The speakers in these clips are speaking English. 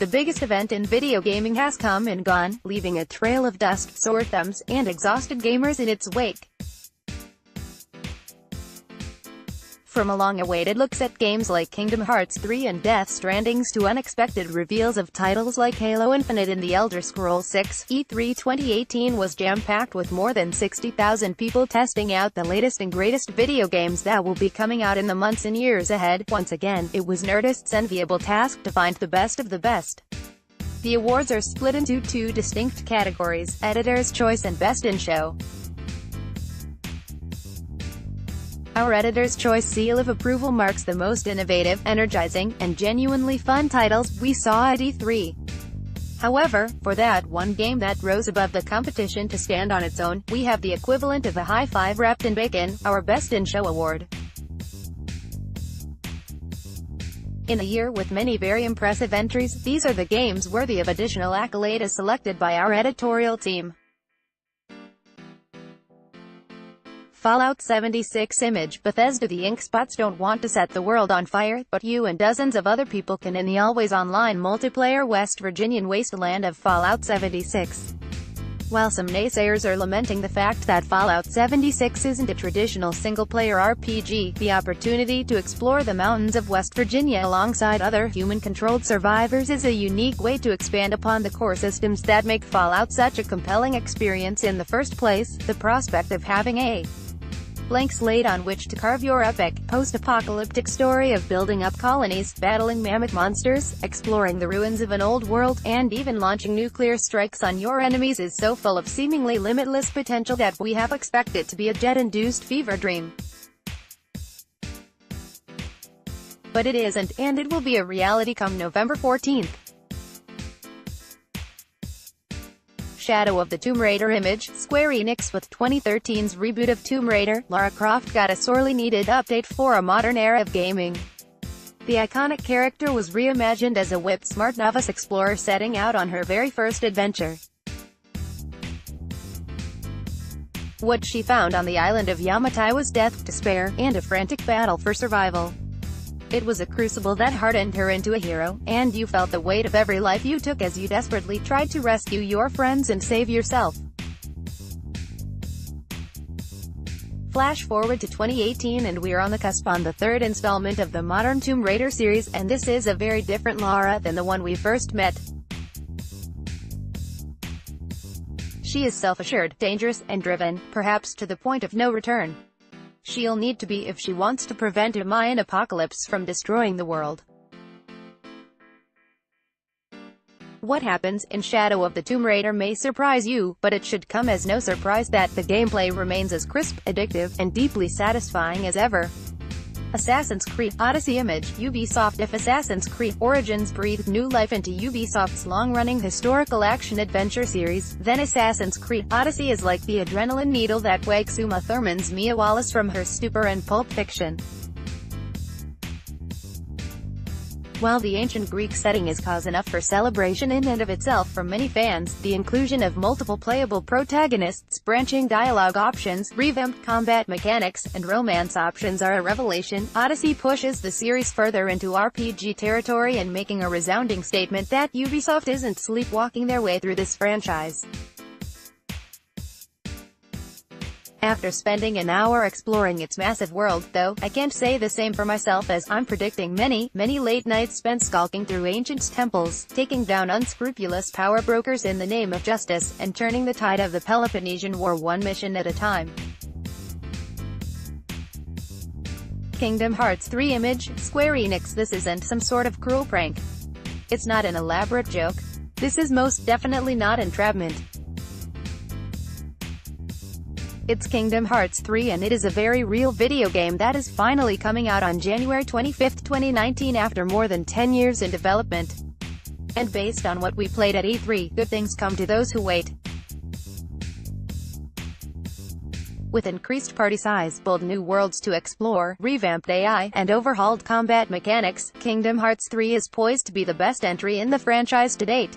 The biggest event in video gaming has come and gone, leaving a trail of dust, sore thumbs, and exhausted gamers in its wake. From a long-awaited looks at games like Kingdom Hearts 3 and Death Stranding to unexpected reveals of titles like Halo Infinite and The Elder Scrolls 6, E3 2018 was jam-packed with more than 60,000 people testing out the latest and greatest video games that will be coming out in the months and years ahead. Once again, it was Nerdist's enviable task to find the best of the best. The awards are split into two distinct categories: Editor's Choice and Best in Show. Our Editor's Choice seal of approval marks the most innovative, energizing, and genuinely fun titles we saw at E3. However, for that one game that rose above the competition to stand on its own, we have the equivalent of a high five wrapped in bacon, our Best in Show award. In a year with many very impressive entries, these are the games worthy of additional accolade as selected by our editorial team. Fallout 76 image. Bethesda. The ink spots don't want to set the world on fire, but you and dozens of other people can in the always-online multiplayer West Virginian wasteland of Fallout 76. While some naysayers are lamenting the fact that Fallout 76 isn't a traditional single-player RPG, the opportunity to explore the mountains of West Virginia alongside other human-controlled survivors is a unique way to expand upon the core systems that make Fallout such a compelling experience in the first place. The prospect of having a blank slate on which to carve your epic, post-apocalyptic story of building up colonies, battling mammoth monsters, exploring the ruins of an old world, and even launching nuclear strikes on your enemies is so full of seemingly limitless potential that we have expected it to be a jet-induced fever dream. But it isn't, and it will be a reality come November 14th. Shadow of the Tomb Raider image. Square Enix. With 2013's reboot of Tomb Raider, Lara Croft got a sorely needed update for a modern era of gaming. The iconic character was reimagined as a whip-smart novice explorer setting out on her very first adventure. What she found on the island of Yamatai was death, despair, and a frantic battle for survival. It was a crucible that hardened her into a hero, and you felt the weight of every life you took as you desperately tried to rescue your friends and save yourself. Flash forward to 2018 and we're on the cusp on the third installment of the modern Tomb Raider series, and this is a very different Lara than the one we first met. She is self-assured, dangerous, and driven, perhaps to the point of no return. She'll need to be if she wants to prevent a Mayan apocalypse from destroying the world. What happens in Shadow of the Tomb Raider may surprise you, but it should come as no surprise that the gameplay remains as crisp, addictive, and deeply satisfying as ever. Assassin's Creed Odyssey image. Ubisoft. If Assassin's Creed Origins breathed new life into Ubisoft's long-running historical action-adventure series, then Assassin's Creed Odyssey is like the adrenaline needle that wakes Uma Thurman's Mia Wallace from her stupor in Pulp Fiction. While the ancient Greek setting is cause enough for celebration in and of itself for many fans, the inclusion of multiple playable protagonists, branching dialogue options, revamped combat mechanics, and romance options are a revelation. Odyssey pushes the series further into RPG territory and making a resounding statement that Ubisoft isn't sleepwalking their way through this franchise. After spending an hour exploring its massive world, though, I can't say the same for myself, as I'm predicting many late nights spent skulking through ancient temples, taking down unscrupulous power brokers in the name of justice, and turning the tide of the Peloponnesian War one mission at a time. Kingdom Hearts 3 image. Square Enix. This isn't some sort of cruel prank. It's not an elaborate joke. This is most definitely not entrapment. It's Kingdom Hearts 3, and it is a very real video game that is finally coming out on January 25, 2019 after more than 10 years in development. And based on what we played at E3, good things come to those who wait. With increased party size, bold new worlds to explore, revamped AI, and overhauled combat mechanics, Kingdom Hearts 3 is poised to be the best entry in the franchise to date.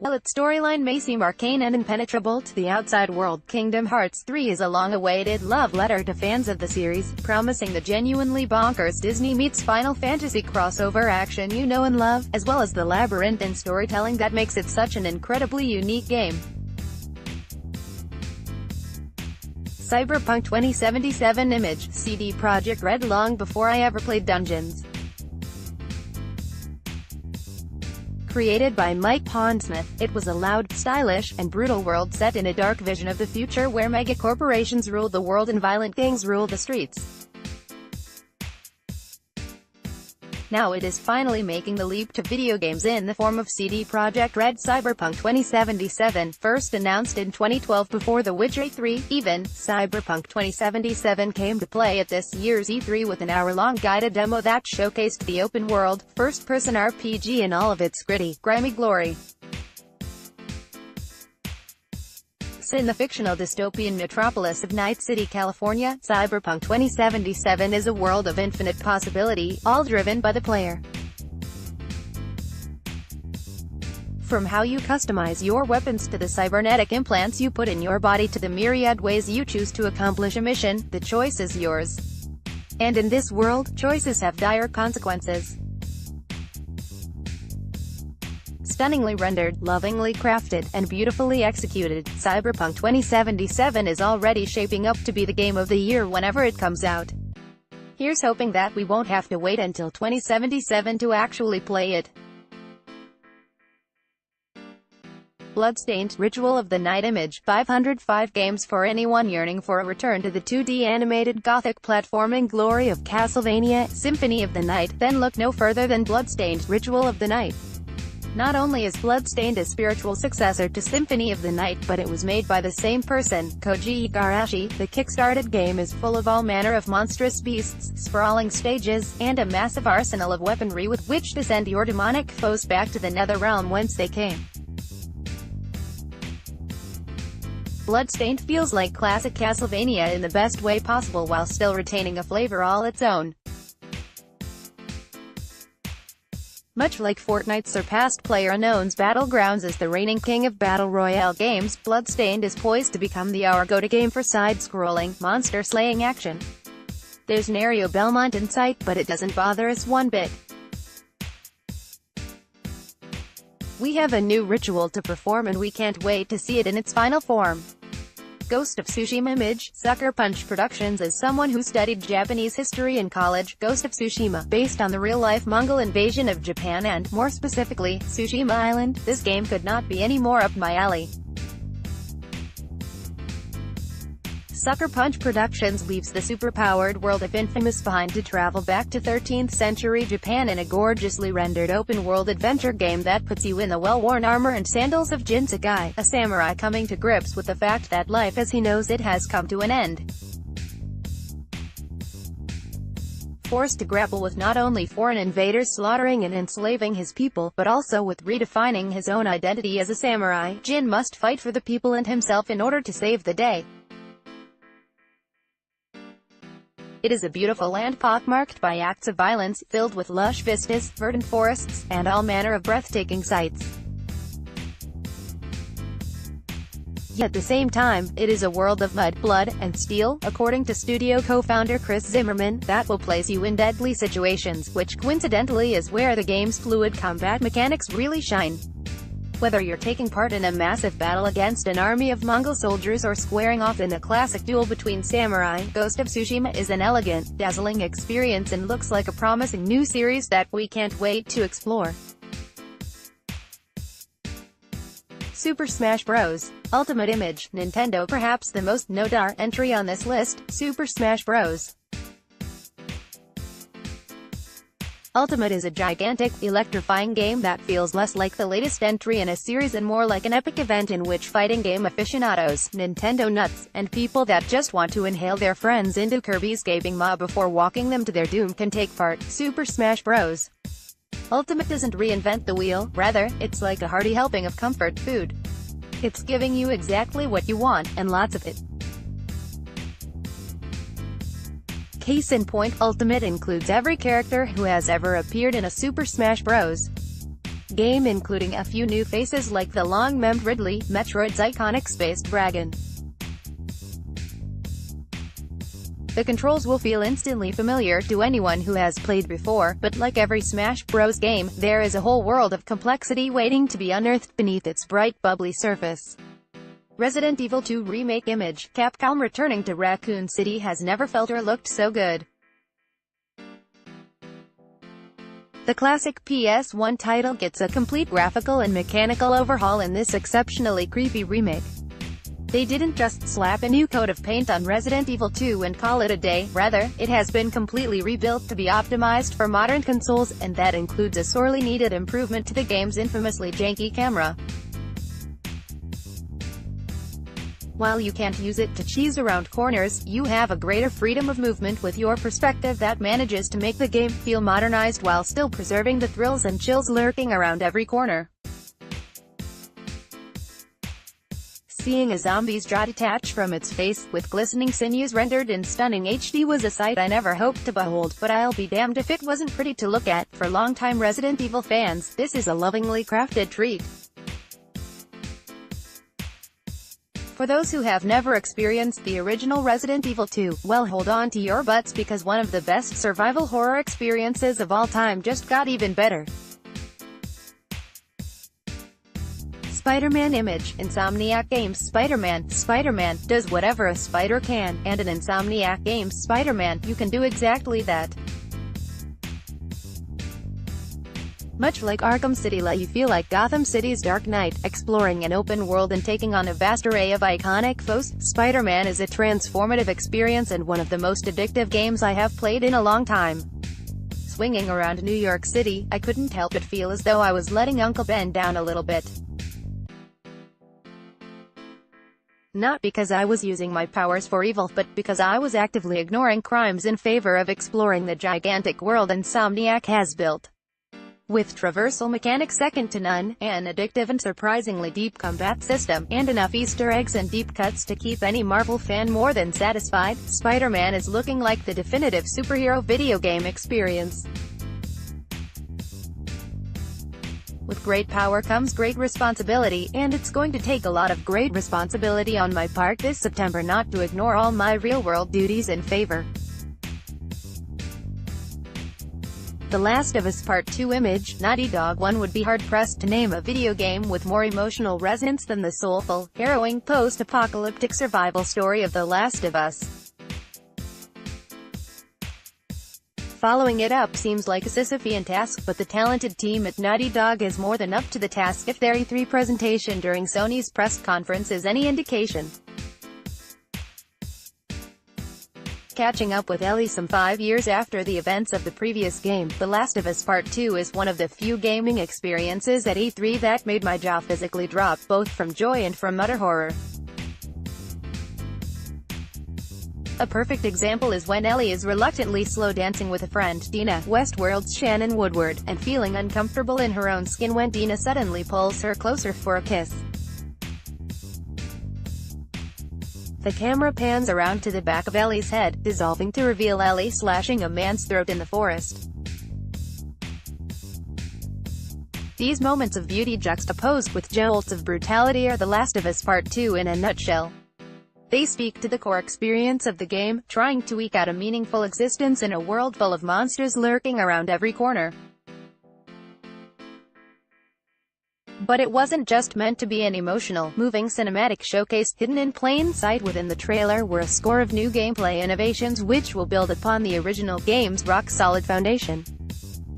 While its storyline may seem arcane and impenetrable to the outside world, Kingdom Hearts 3 is a long-awaited love letter to fans of the series, promising the genuinely bonkers Disney meets Final Fantasy crossover action you know and love, as well as the labyrinthine storytelling that makes it such an incredibly unique game. Cyberpunk 2077 image, CD Projekt Red. Long before I ever played Dungeons. Created by Mike Pondsmith, it was a loud, stylish, and brutal world set in a dark vision of the future where mega-corporations rule the world and violent gangs rule the streets. Now it is finally making the leap to video games in the form of CD Projekt Red. Cyberpunk 2077, first announced in 2012 before The Witcher 3, even, Cyberpunk 2077 came to play at this year's E3 with an hour-long guided demo that showcased the open-world, first-person RPG in all of its gritty, grimy glory. In the fictional dystopian metropolis of Night City, California, Cyberpunk 2077 is a world of infinite possibility, all driven by the player. From how you customize your weapons to the cybernetic implants you put in your body to the myriad ways you choose to accomplish a mission, the choice is yours. And in this world, choices have dire consequences. Stunningly rendered, lovingly crafted, and beautifully executed, Cyberpunk 2077 is already shaping up to be the game of the year whenever it comes out. Here's hoping that we won't have to wait until 2077 to actually play it. Bloodstained, Ritual of the Night image, 505 games for anyone yearning for a return to the 2D animated gothic platforming glory of Castlevania, Symphony of the Night. Then look no further than Bloodstained, Ritual of the Night. Not only is Bloodstained a spiritual successor to Symphony of the Night, but it was made by the same person, Koji Igarashi. The kickstarted game is full of all manner of monstrous beasts, sprawling stages, and a massive arsenal of weaponry with which to send your demonic foes back to the Netherrealm whence they came. Bloodstained feels like classic Castlevania in the best way possible while still retaining a flavor all its own. Much like Fortnite's surpassed PlayerUnknown's Battlegrounds as the reigning king of Battle Royale games, Bloodstained is poised to become the our go-to game for side-scrolling, monster-slaying action. There's Nario Belmont in sight, but it doesn't bother us one bit. We have a new ritual to perform and we can't wait to see it in its final form. Ghost of Tsushima image, Sucker Punch Productions. As someone who studied Japanese history in college, Ghost of Tsushima, based on the real-life Mongol invasion of Japan and, more specifically, Tsushima Island, this game could not be any more up my alley. Sucker Punch Productions leaves the super-powered world of Infamous behind to travel back to 13th century Japan in a gorgeously rendered open-world adventure game that puts you in the well-worn armor and sandals of Jin Sakai, a samurai coming to grips with the fact that life as he knows it has come to an end. Forced to grapple with not only foreign invaders slaughtering and enslaving his people, but also with redefining his own identity as a samurai, Jin must fight for the people and himself in order to save the day. It is a beautiful land pockmarked by acts of violence, filled with lush vistas, verdant forests, and all manner of breathtaking sights. Yet at the same time, it is a world of mud, blood, and steel, according to studio co-founder Chris Zimmerman, that will place you in deadly situations, which coincidentally is where the game's fluid combat mechanics really shine. Whether you're taking part in a massive battle against an army of Mongol soldiers or squaring off in a classic duel between samurai, Ghost of Tsushima is an elegant, dazzling experience and looks like a promising new series that we can't wait to explore. Super Smash Bros. Ultimate image, Nintendo. Perhaps the most notable entry on this list, Super Smash Bros. Ultimate is a gigantic, electrifying game that feels less like the latest entry in a series and more like an epic event in which fighting game aficionados, Nintendo nuts, and people that just want to inhale their friends into Kirby's gaping maw before walking them to their doom can take part. Super Smash Bros. Ultimate doesn't reinvent the wheel, rather, it's like a hearty helping of comfort food. It's giving you exactly what you want, and lots of it. Case in point, Ultimate includes every character who has ever appeared in a Super Smash Bros. game, including a few new faces like the long-memed Ridley, Metroid's iconic space dragon. The controls will feel instantly familiar to anyone who has played before, but like every Smash Bros. Game, there is a whole world of complexity waiting to be unearthed beneath its bright, bubbly surface. Resident Evil 2 Remake image. Capcom returning to Raccoon City has never felt or looked so good. The classic PS1 title gets a complete graphical and mechanical overhaul in this exceptionally creepy remake. They didn't just slap a new coat of paint on Resident Evil 2 and call it a day, rather, it has been completely rebuilt to be optimized for modern consoles, and that includes a sorely needed improvement to the game's infamously janky camera. While you can't use it to cheese around corners, you have a greater freedom of movement with your perspective that manages to make the game feel modernized while still preserving the thrills and chills lurking around every corner. Seeing a zombie's jaw detach from its face, with glistening sinews rendered in stunning HD, was a sight I never hoped to behold, but I'll be damned if it wasn't pretty to look at. For longtime Resident Evil fans, this is a lovingly crafted treat. For those who have never experienced the original Resident Evil 2, well, hold on to your butts, because one of the best survival horror experiences of all time just got even better. Spider-Man image. Insomniac Games Spider-Man. Spider-Man does whatever a spider can, and in Insomniac Games Spider-Man, you can do exactly that. Much like Arkham City, let you feel like Gotham City's Dark Knight, exploring an open world and taking on a vast array of iconic foes. Spider-Man is a transformative experience and one of the most addictive games I have played in a long time. Swinging around New York City, I couldn't help but feel as though I was letting Uncle Ben down a little bit. Not because I was using my powers for evil, but because I was actively ignoring crimes in favor of exploring the gigantic world Insomniac has built. With traversal mechanics second to none, an addictive and surprisingly deep combat system, and enough Easter eggs and deep cuts to keep any Marvel fan more than satisfied, Spider-Man is looking like the definitive superhero video game experience. With great power comes great responsibility, and it's going to take a lot of great responsibility on my part this September not to ignore all my real-world duties in favor. The Last of Us Part 2 image. Naughty Dog. One would be hard-pressed to name a video game with more emotional resonance than the soulful, harrowing post-apocalyptic survival story of The Last of Us. Following it up seems like a Sisyphean task, but the talented team at Naughty Dog is more than up to the task if their E3 presentation during Sony's press conference is any indication. Catching up with Ellie some 5 years after the events of the previous game, The Last of Us Part 2 is one of the few gaming experiences at E3 that made my jaw physically drop, both from joy and from utter horror. A perfect example is when Ellie is reluctantly slow dancing with a friend, Dina, Westworld's Shannon Woodward, and feeling uncomfortable in her own skin when Dina suddenly pulls her closer for a kiss. The camera pans around to the back of Ellie's head, dissolving to reveal Ellie slashing a man's throat in the forest. These moments of beauty juxtaposed with jolts of brutality are The Last of Us Part 2 in a nutshell. They speak to the core experience of the game, trying to eke out a meaningful existence in a world full of monsters lurking around every corner. But it wasn't just meant to be an emotional, moving cinematic showcase. Hidden in plain sight within the trailer were a score of new gameplay innovations which will build upon the original game's rock-solid foundation.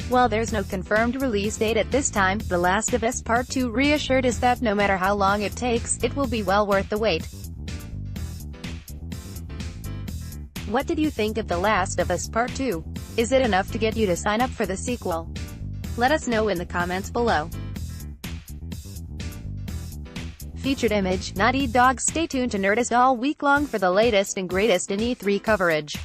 While there's no confirmed release date at this time, The Last of Us Part 2 reassured us that no matter how long it takes, it will be well worth the wait. What did you think of The Last of Us Part 2? Is it enough to get you to sign up for the sequel? Let us know in the comments below. Featured image. Naughty Dog. Stay tuned to Nerdist all week long for the latest and greatest in E3 coverage.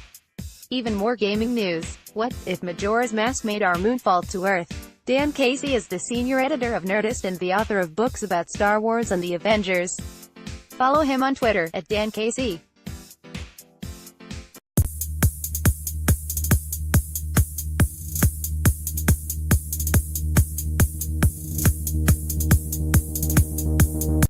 Even more gaming news. What if Majora's Mask made our moon fall to Earth? Dan Casey is the senior editor of Nerdist and the author of books about Star Wars and the Avengers. Follow him on Twitter, @DanCasey.